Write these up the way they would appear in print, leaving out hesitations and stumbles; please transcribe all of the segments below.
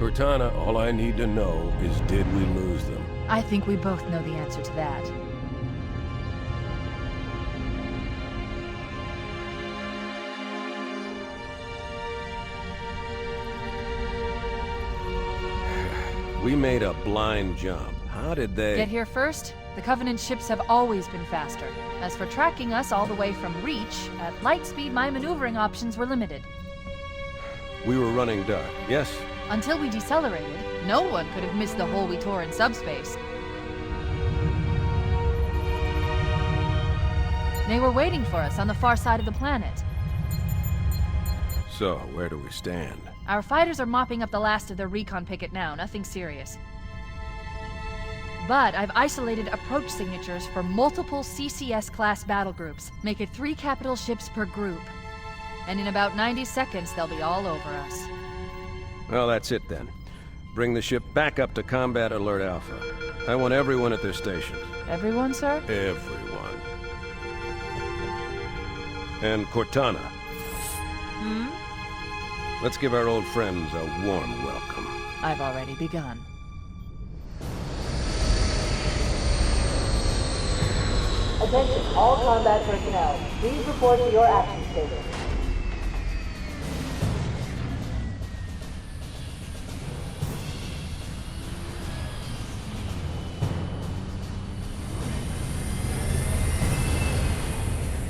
Cortana, all I need to know is did we lose them? I think we both know the answer to that. We made a blind jump. How did they... Get here first? The Covenant ships have always been faster. As for tracking us all the way from Reach, at light speed my maneuvering options were limited. We were running dark, yes? Until we decelerated, no one could have missed the hole we tore in subspace. They were waiting for us on the far side of the planet. So, where do we stand? Our fighters are mopping up the last of their recon picket now, nothing serious. But I've isolated approach signatures for multiple CCS-class battle groups. Make it 3 capital ships per group. And in about 90 seconds, they'll be all over us. Well, that's it then. Bring the ship back up to Combat Alert Alpha. I want everyone at their stations. Everyone, sir? Everyone. And Cortana. Hmm? Let's give our old friends a warm welcome. I've already begun. Attention, all combat personnel. Please report to your action station.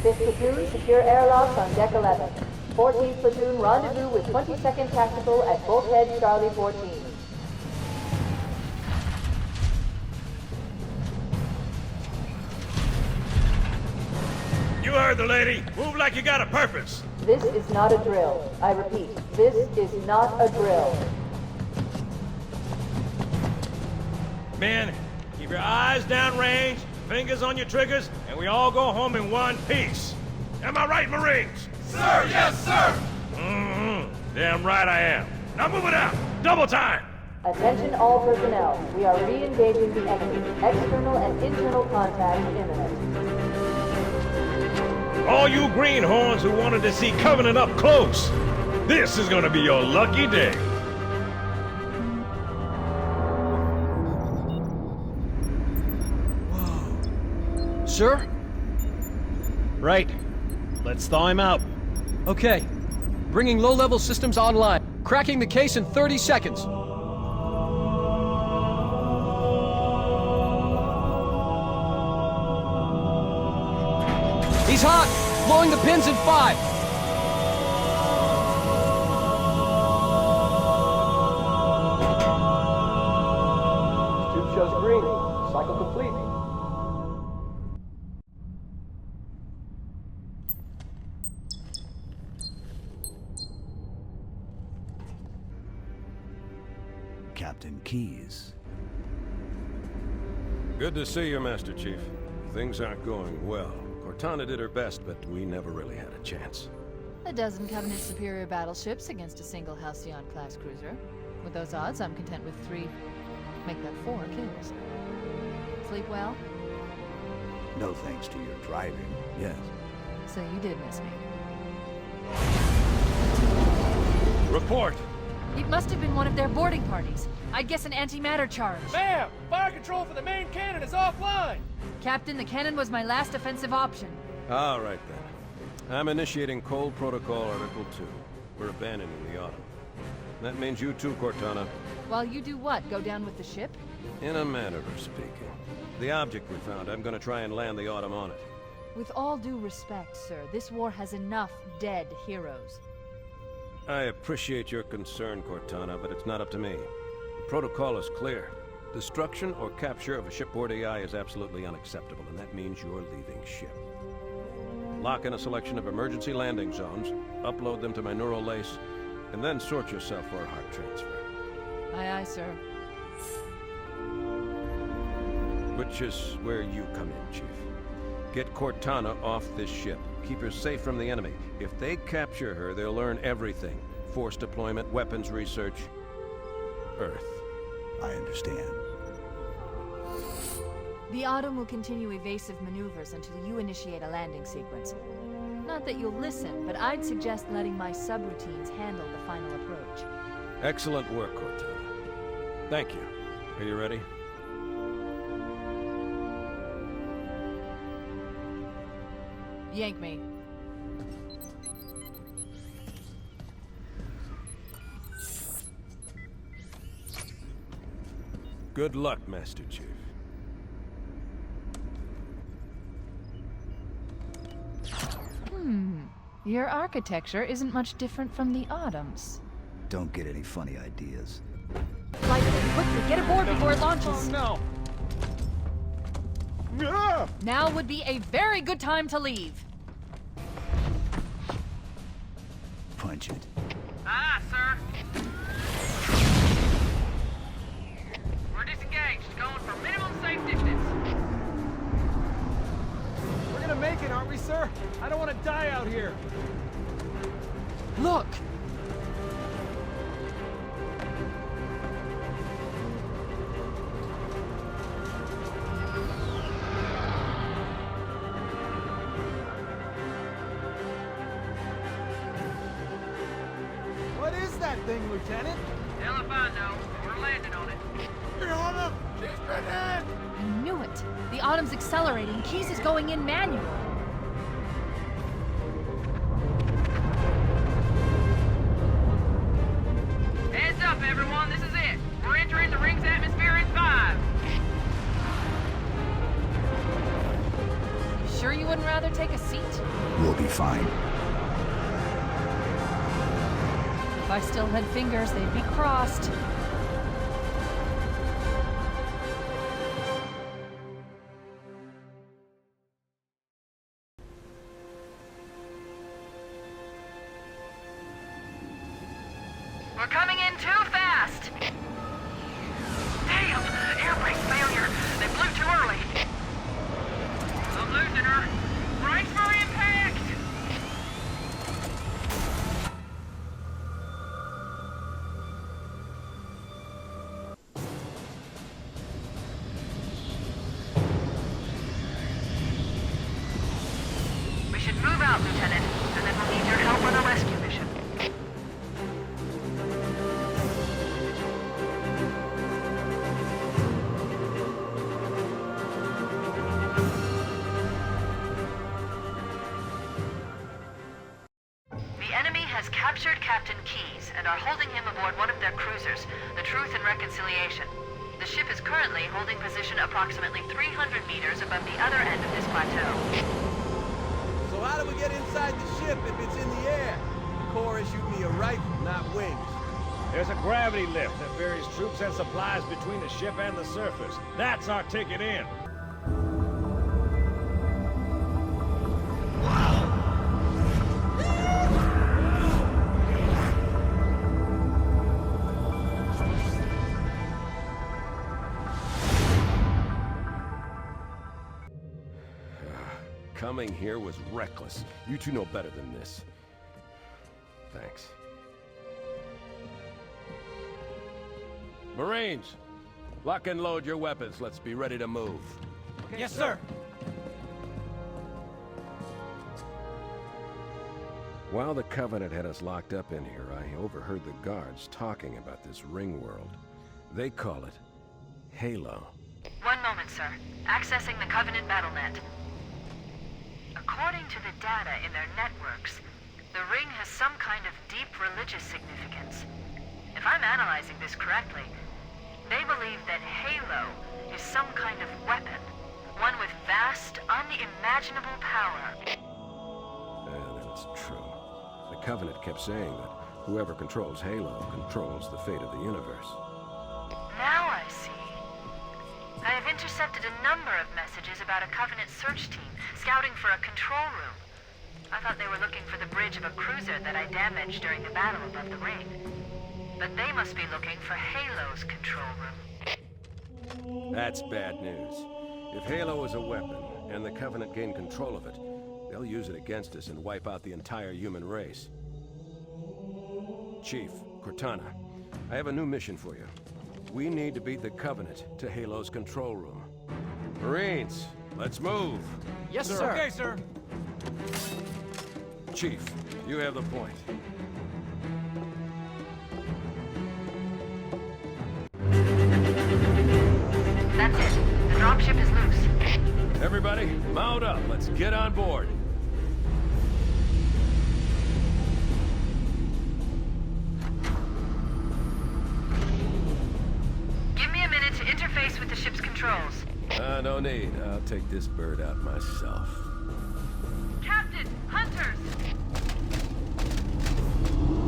Fifth platoon, secure airlocks on deck 11. 14th platoon, rendezvous with 22nd Tactical at Bulkhead Charlie 14. You heard the lady. Move like you got a purpose. This is not a drill. I repeat, this is not a drill. Men, keep your eyes downrange, fingers on your triggers, and we all go home in one piece. Am I right, Marines? Sir, yes, sir! Damn right I am. Now move it out. Double time. Attention all personnel. We are re-engaging the enemy. External and internal contact imminent. All you greenhorns who wanted to see Covenant up close, this is gonna be your lucky day. Whoa. Sir? Right. Let's thaw him out. Okay. Bringing low-level systems online. Cracking the case in 30 seconds. He's hot! Blowing the pins in 5! Tube shows green. Cycle complete. Captain Keyes. Good to see you, Master Chief. Things aren't going well. Cortana did her best, but we never really had a chance. A dozen Covenant superior battleships against a single Halcyon-class cruiser. With those odds, I'm content with 3, make that 4 kills. Sleep well? No thanks to your driving, yes. So you did miss me. Report. It must have been one of their boarding parties. I'd guess an antimatter charge. Ma'am! Fire control for the main cannon is offline! Captain, the cannon was my last offensive option. All right, then. I'm initiating Cold Protocol Article 2. We're abandoning the Autumn. That means you too, Cortana. While you do what? Go down with the ship? In a manner of speaking. The object we found, I'm gonna try and land the Autumn on it. With all due respect, sir, this war has enough dead heroes. I appreciate your concern, Cortana, but it's not up to me. The protocol is clear. Destruction or capture of a shipboard AI is absolutely unacceptable, and that means you're leaving ship. Lock in a selection of emergency landing zones, upload them to my neural lace, and then sort yourself for a heart transfer. Aye, aye, sir. Which is where you come in, Chief. Get Cortana off this ship. Keep her safe from the enemy. If they capture her, they'll learn everything. Force deployment, weapons research, Earth. I understand. The Autumn will continue evasive maneuvers until you initiate a landing sequence. Not that you'll listen, but I'd suggest letting my subroutines handle the final approach. Excellent work, Cortana. Thank you. Are you ready? Yank me. Good luck, Master Chief. Your architecture isn't much different from the Autumn's. Don't get any funny ideas. Lightning, quickly, get aboard before it launches. Oh no! Now would be a very good time to leave. Punch it. Aye, sir. We're disengaged, going for minimum safe distance. We're gonna make it, aren't we, sir? I don't want to die out here. Look! What is that thing, Lieutenant? Hell if I know. We're landing on it. I knew it. The Autumn's accelerating. Keys is going in manual. Heads up, everyone. This is it. We're entering the ring's atmosphere in 5. You sure you wouldn't rather take a seat? We'll be fine. If I still had fingers, they'd be crossed. We're coming in too fast. Damn! Air brake failure. They blew too early. I'm losing her. Brace for impact! We should move out, Lieutenant, and then we'll need your help on a rescue mission. The enemy has captured Captain Keyes and are holding him aboard one of their cruisers, the Truth and Reconciliation. The ship is currently holding position approximately 300 meters above the other end of this plateau. So how do we get inside the ship if it's in the air? The Corps issued me a rifle, not wings. There's a gravity lift that ferries troops and supplies between the ship and the surface. That's our ticket in. Coming here was reckless. You two know better than this. Thanks. Marines, lock and load your weapons. Let's be ready to move. Yes, sir. While the Covenant had us locked up in here, I overheard the guards talking about this ring world. They call it Halo. One moment, sir. Accessing the Covenant BattleNet. According to the data in their networks, the ring has some kind of deep religious significance. If I'm analyzing this correctly, they believe that Halo is some kind of weapon, one with vast, unimaginable power. And it's true. The Covenant kept saying that whoever controls Halo controls the fate of the universe. Now I see. I have intercepted a number of messages about a Covenant search team scouting for a control room. I thought they were looking for the bridge of a cruiser that I damaged during the battle above the ring. But they must be looking for Halo's control room. That's bad news. If Halo is a weapon, and the Covenant gain control of it, they'll use it against us and wipe out the entire human race. Chief, Cortana, I have a new mission for you. We need to beat the Covenant to Halo's control room. Marines, let's move! Yes, sir. Okay, sir. Chief, you have the point. That's it. The dropship is loose. Everybody, mount up. Let's get on board. Give me a minute to interface with the ship's controls. No need. I'll take this bird out myself. Captain! Hunters!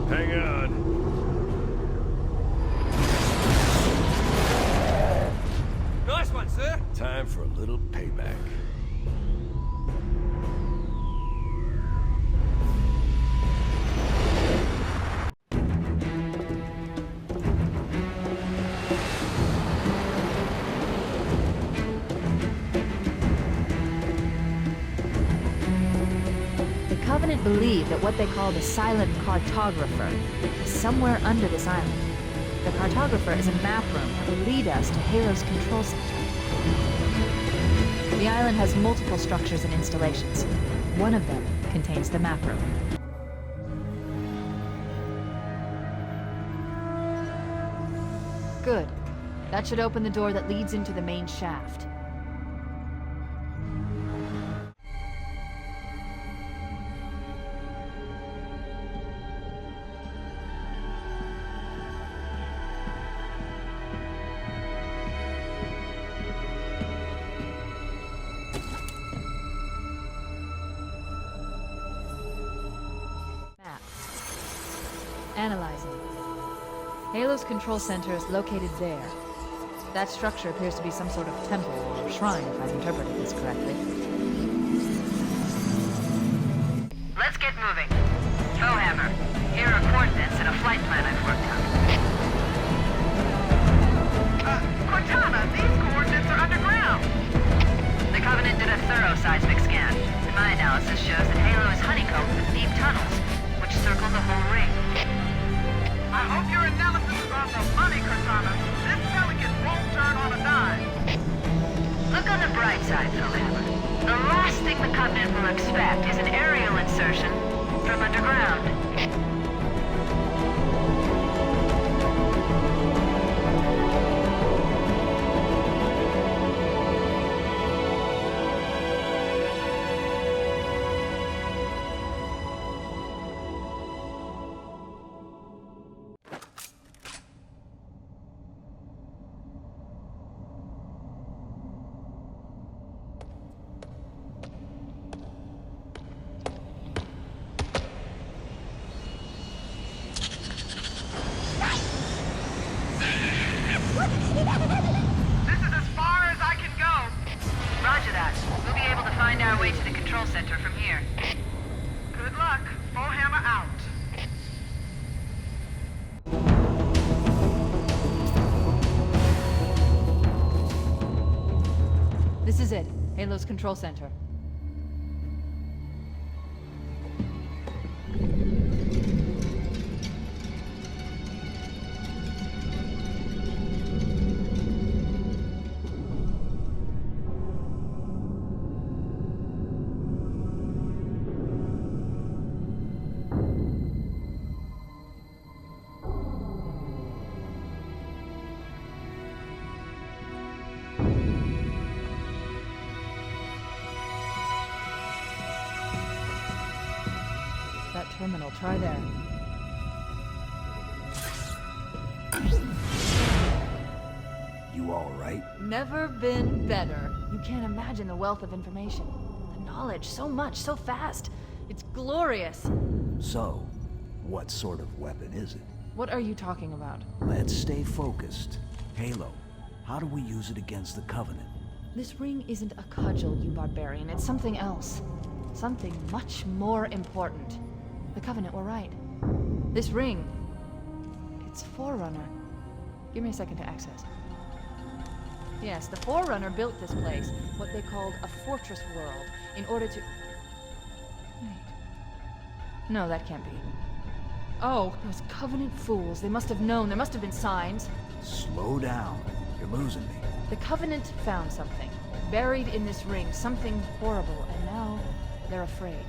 Hang on. Nice one, sir. Time for a little payback. The Covenant believe that what they call the silent cartographer is somewhere under this island. The cartographer is a map room that will lead us to Halo's control center. The island has multiple structures and installations. One of them contains the map room. Good. That should open the door that leads into the main shaft. Map. Analyzing. Halo's control center is located there. That structure appears to be some sort of temple or shrine, if I've interpreted this correctly. Let's get moving. Bowhammer, here are coordinates and a flight plan I've worked out. Cortana, these coordinates are underground. The Covenant did a thorough seismic scan. My analysis shows that Halo is honeycombed with deep tunnels, which circle the whole ring. I hope your analysis is on the money, Cortana. This delegate won't turn on a dime. Look on the bright side, Bowhammer. The last thing the Covenant will expect is an aerial insertion from underground. This is as far as I can go. Roger that. We'll be able to find our way to the control center from here. Good luck. Bowhammer out. This is it. Halo's control center. That terminal, try there. You all right? Never been better. You can't imagine the wealth of information. The knowledge, so much, so fast. It's glorious. So, what sort of weapon is it? What are you talking about? Let's stay focused. Halo, how do we use it against the Covenant? This ring isn't a cudgel, you barbarian. It's something else. Something much more important. The Covenant were right. This ring, it's Forerunner. Give me a second to access. Yes, the Forerunner built this place, what they called a fortress world, in order to... Wait. No, that can't be. Oh, those Covenant fools. They must have known. There must have been signs. Slow down. You're losing me. The Covenant found something. Buried in this ring. Something horrible. And now, they're afraid.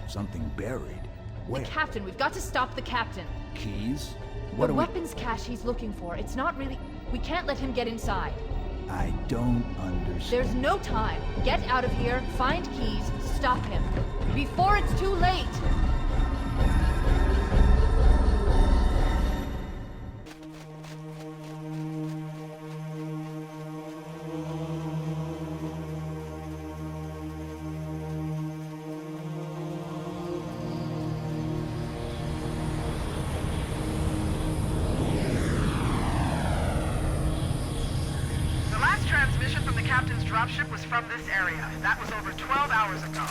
Something buried? Where? The captain. We've got to stop the captain. Keys? What The are weapons cache he's looking for. It's not really... We can't let him get inside. I don't understand. There's no time. Get out of here, find keys, stop him. Before it's too late! The last transmission from the captain's dropship was from this area. That was over 12 hours ago.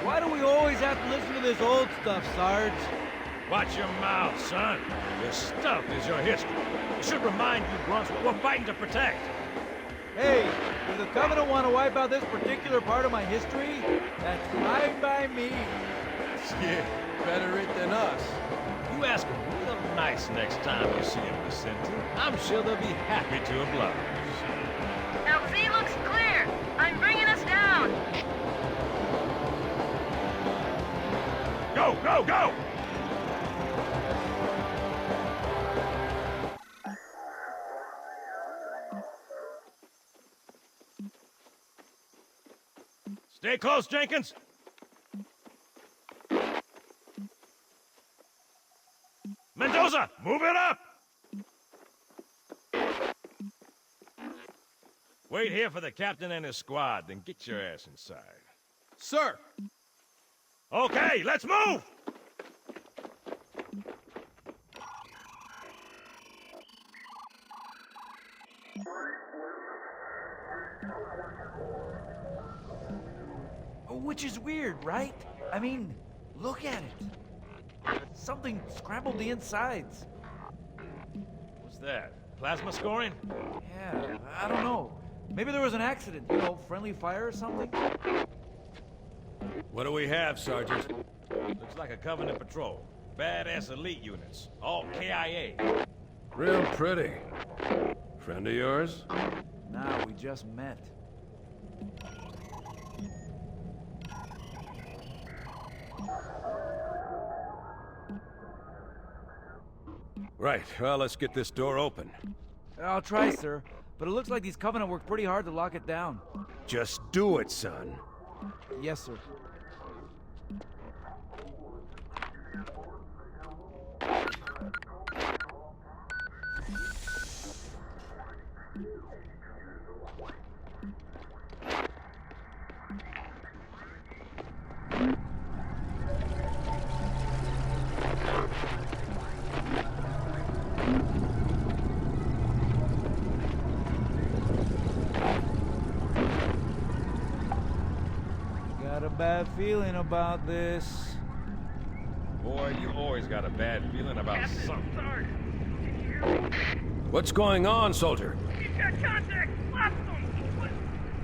Why do we always have to listen to this old stuff, Sarge? Watch your mouth, son. This stuff is your history. It should remind you, grunts, what we're fighting to protect. Hey, does the Covenant want to wipe out this particular part of my history? That's fine by me. Yeah, better it than us. You ask them real nice next time you see them, Vicente. I'm sure they'll be happy to oblige. LZ looks clear. I'm bringing us down. Go, go, go! Stay close, Jenkins. Mendoza, move it up! Wait here for the captain and his squad, then get your ass inside. Sir! Okay, let's move! Which is weird, right? I mean, look at it. Something scrambled the insides. What's that? Plasma scoring? Yeah, I don't know. Maybe there was an accident, friendly fire or something? What do we have, Sergeant? Looks like a Covenant patrol. Badass elite units. All KIA. Real pretty. Friend of yours? Nah, we just met. Right, well, let's get this door open. I'll try, sir. But it looks like these Covenant worked pretty hard to lock it down. Just do it, son. Yes, sir. Got a bad feeling about this. Boy, you always got a bad feeling about something. What's going on, soldier? He's got contact. Lost them.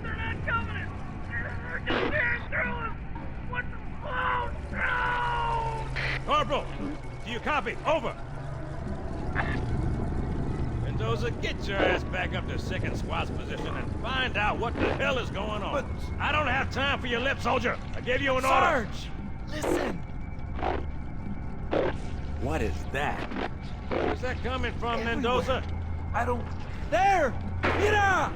They're not Covenant. They're just tearing through us. What the? Oh, no! Corporal, do you copy? Over. Mendoza, get your ass back up to second squad's position and find out what the hell is going on. But I don't have time for your lip, soldier. I gave you an order. Sarge! Listen! What is that? Where's that coming from, Mendoza? I don't... There! Mira!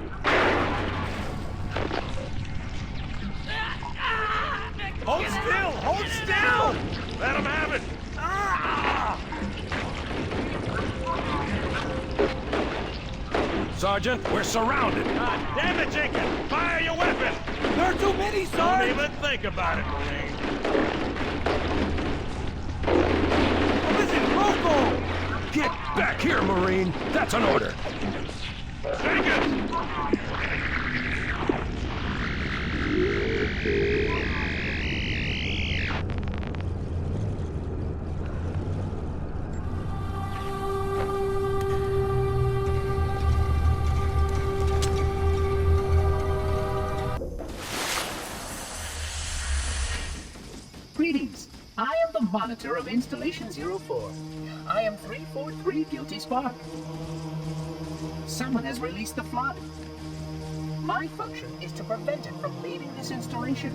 Hold still! Hold still! Let him have it! Sergeant, we're surrounded. God damn it, Jenkins! Fire your weapon! There are too many, Don't Sarge! even think about it, Marine. What is it, Rocco? Get back here, Marine. That's an order. Jenkins! Greetings. I am the monitor of Installation 04. I am 343 Guilty Spark. Someone has released the flood. My function is to prevent it from leaving this installation,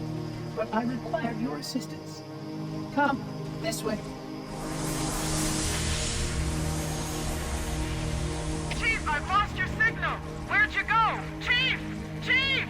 but I require your assistance. Come, this way. Chief, I've lost your signal! Where'd you go? Chief! Chief!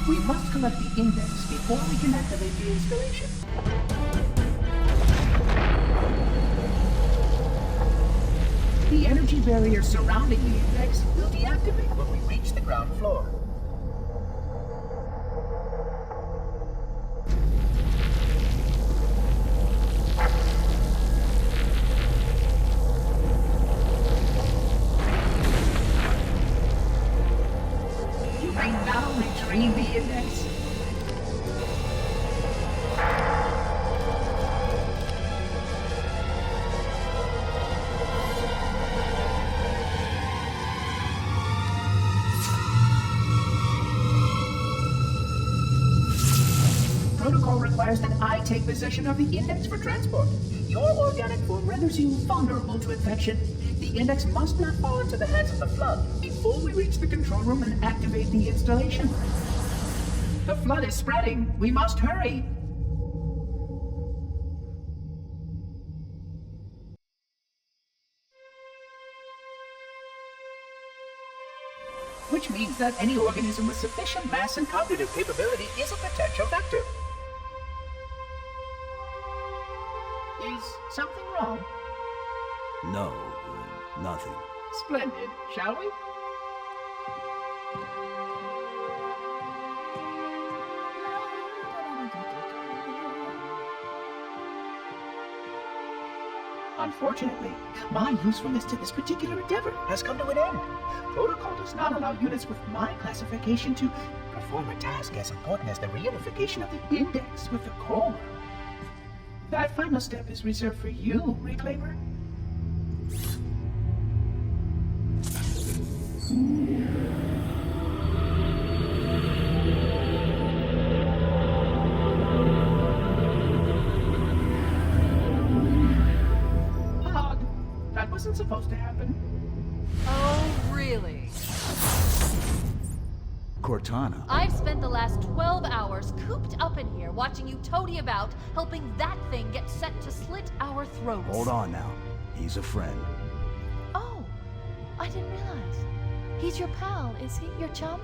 We must collect the index before we can activate the installation. The energy barrier surrounding the index will deactivate when we reach the ground floor. You may now retrieve the index. Protocol requires that I take possession of the index for transport. Your organic form renders you vulnerable to infection. The index must not fall into the hands of the flood before we reach the control room and activate the installation. The flood is spreading. We must hurry. Which means that any organism with sufficient mass and cognitive capability is a potential vector. Is something wrong? No, nothing. Splendid, shall we? Unfortunately, my usefulness to this particular endeavor has come to an end. Protocol does not allow units with my classification to perform a task as important as the reunification of the index with the core. That final step is reserved for you, Reclaimer. Odd. That wasn't supposed to happen. Oh, really? Cortana. I've spent the last 12 hours cooped up in here watching you toady about, helping that thing get set to slit our throats. Hold on now. He's a friend. Oh, I didn't realize. He's your pal, is he? Your chum?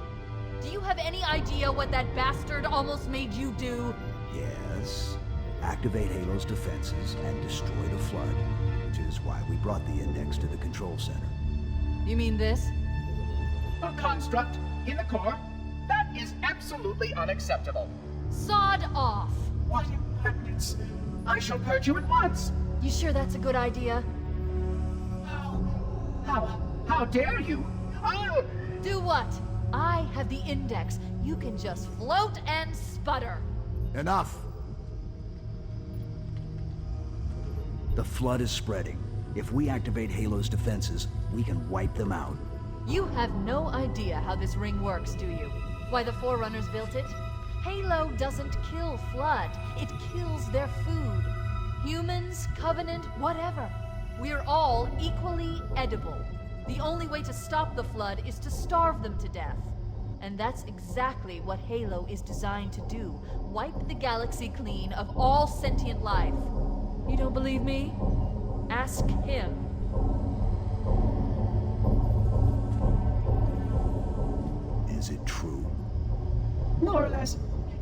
Do you have any idea what that bastard almost made you do? Yes. Activate Halo's defenses and destroy the flood, which is why we brought the index to the control center. You mean this? A construct in the core? That is absolutely unacceptable. Sod off! What impertinence! I shall purge you at once! You sure that's a good idea? How dare you? I'll... Do what? I have the index. You can just float and sputter. Enough! The flood is spreading. If we activate Halo's defenses, we can wipe them out. You have no idea how this ring works, do you? Why the Forerunners built it? Halo doesn't kill Flood. It kills their food. Humans, Covenant, whatever. We're all equally edible. The only way to stop the Flood is to starve them to death. And that's exactly what Halo is designed to do. Wipe the galaxy clean of all sentient life. You don't believe me? Ask him. Is it true? More or less.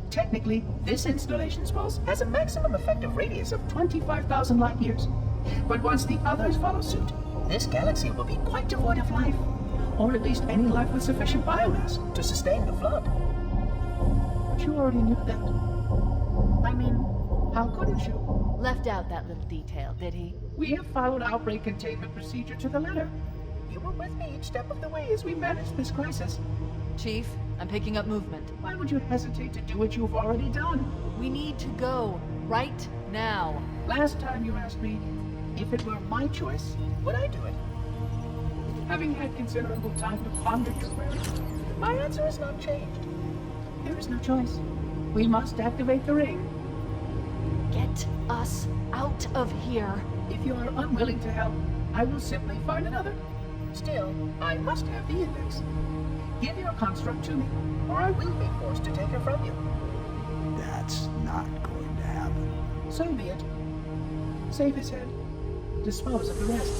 Technically, this installation's pulse has a maximum effective radius of 25,000 light years. But once the others follow suit, this galaxy will be quite devoid of life. Or at least any life with sufficient biomass to sustain the Flood. But you already knew that. I mean, how couldn't you? Left out that little detail, did he? We have followed outbreak containment procedure to the letter. You were with me each step of the way as we managed this crisis. Chief, I'm picking up movement. Why would you hesitate to do what you've already done? We need to go. Right now. Last time you asked me, if it were my choice, would I do it? Having had considerable time to ponder your query, my answer has not changed. There is no choice. We must activate the ring. Get us out of here. If you are unwilling to help, I will simply find another. Still, I must have the index. Give your construct to me, or I will be forced to take her from you. That's not going to happen. So be it. Save his head. Dispose of the rest.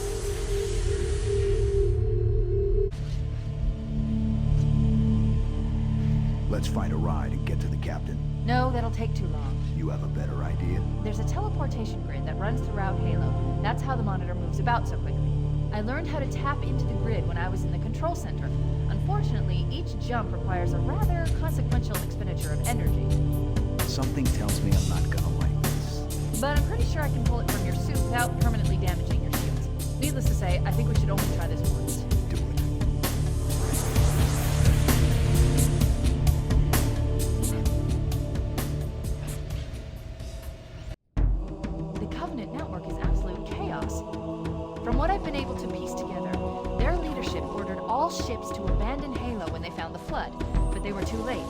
Let's find a ride and get to the captain. No, that'll take too long. You have a better idea? There's a teleportation grid that runs throughout Halo. That's how the monitor moves about so quickly. I learned how to tap into the grid when I was in the control center. Unfortunately, each jump requires a rather consequential expenditure of energy. Something tells me I'm not gonna like this. But I'm pretty sure I can pull it from your suit without permanently damaging your shields. Needless to say, I think we should only try this once. Do it. The Covenant network is absolute chaos. From what I've been able to piece together, their leadership ordered all ships to abandon Halo when they found the Flood, but they were too late.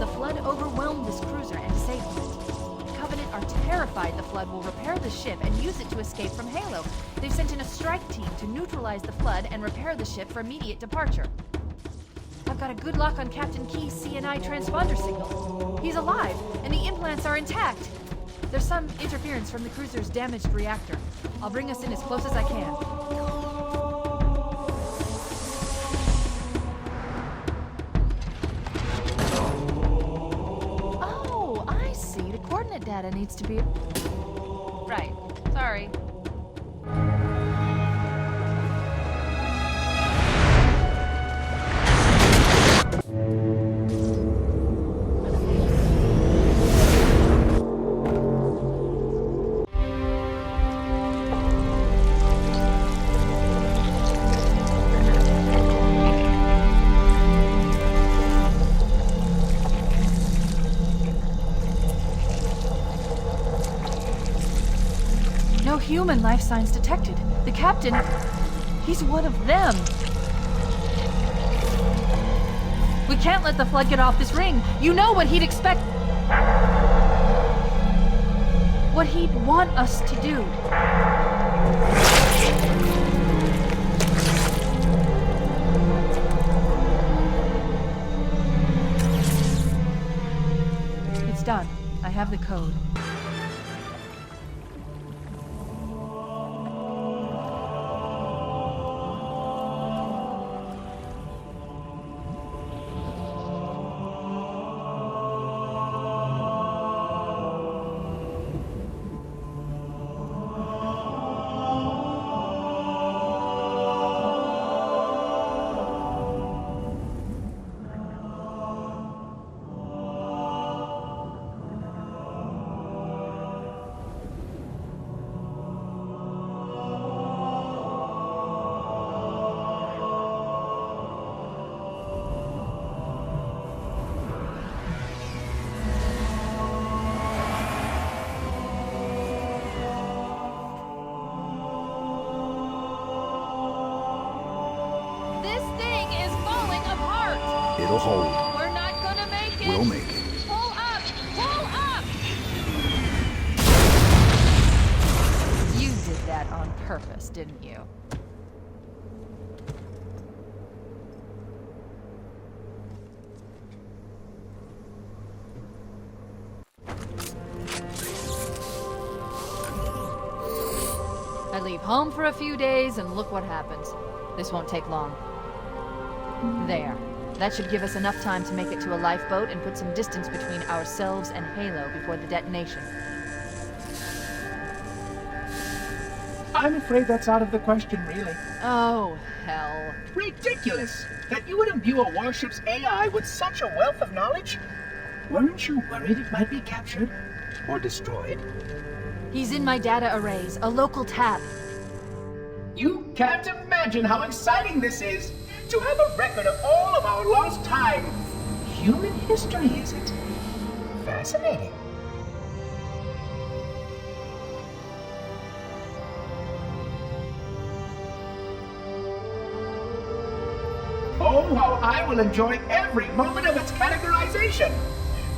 The Flood overwhelmed this cruiser and disabled it. The Covenant are terrified the Flood will repair the ship and use it to escape from Halo. They've sent in a strike team to neutralize the Flood and repair the ship for immediate departure. I've got a good lock on Captain Key's CNI transponder signal. He's alive, and the implants are intact. There's some interference from the cruiser's damaged reactor. I'll bring us in as close as I can. Oh, I see. The coordinate data needs to be... Right. Sorry. No human life signs detected. The captain, he's one of them. We can't let the Flood get off this ring. You know what he'd expect. What he'd want us to do. It's done. I have the code. Still hold. We're not gonna make it! We'll make it. Pull up! Pull up! You did that on purpose, didn't you? I leave home for a few days and look what happens. This won't take long. There. That should give us enough time to make it to a lifeboat and put some distance between ourselves and Halo before the detonation. I'm afraid that's out of the question, really. Oh, hell. Ridiculous! That you would imbue a warship's AI with such a wealth of knowledge? Weren't you worried it might be captured? Or destroyed? He's in my data arrays, a local tap. You can't imagine how exciting this is! To have a record of all of our lost time! Human history, is it? Fascinating. Oh, how I will enjoy every moment of its categorization!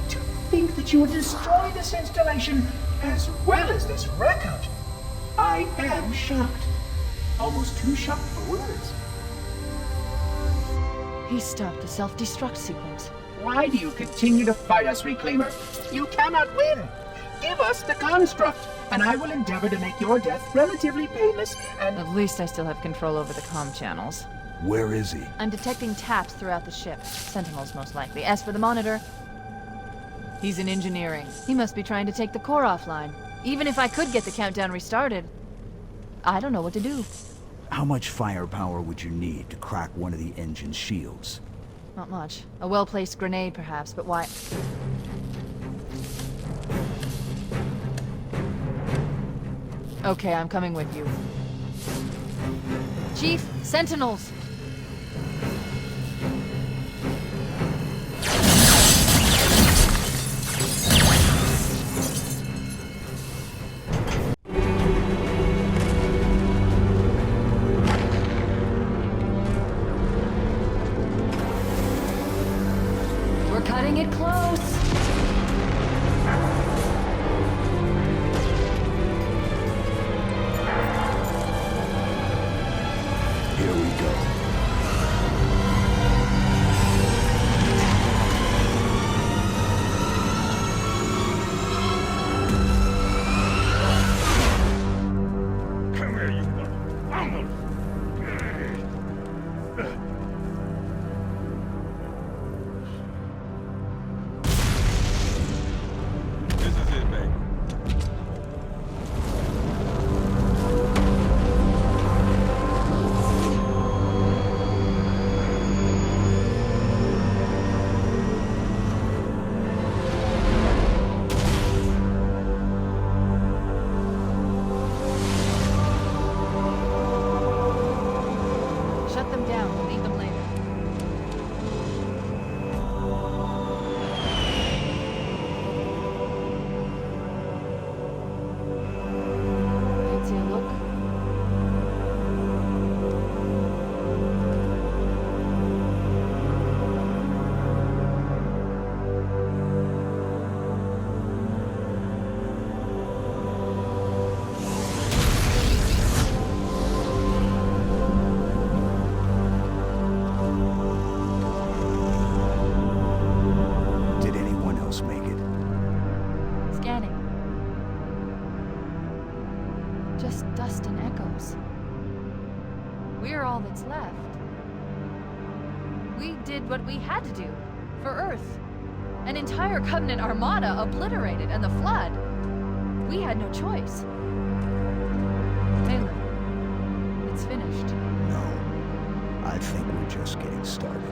To think that you would destroy this installation as well as this record! I am shocked. Almost too shocked for words. He stopped the self-destruct sequence. Why do you continue to fight us, Reclaimer? You cannot win! Give us the construct, and I will endeavor to make your death relatively painless and... At least I still have control over the comm channels. Where is he? I'm detecting taps throughout the ship. Sentinels, most likely. As for the monitor, he's in engineering. He must be trying to take the core offline. Even if I could get the countdown restarted, I don't know what to do. How much firepower would you need to crack one of the engine's shields? Not much. A well-placed grenade, perhaps, but why... Okay, I'm coming with you. Chief, Sentinels! We're cutting it close! Here we go. Come here, you little bumble! This is it, baby. Shut them down. We'll need them later. Fancy a look? Did anyone else make it? Scanning. Just dust and echoes. We're all that's left. We did what we had to do. For Earth. An entire Covenant armada obliterated, and the Flood. We had no choice. Malin, it's finished. No. I think we're just getting started.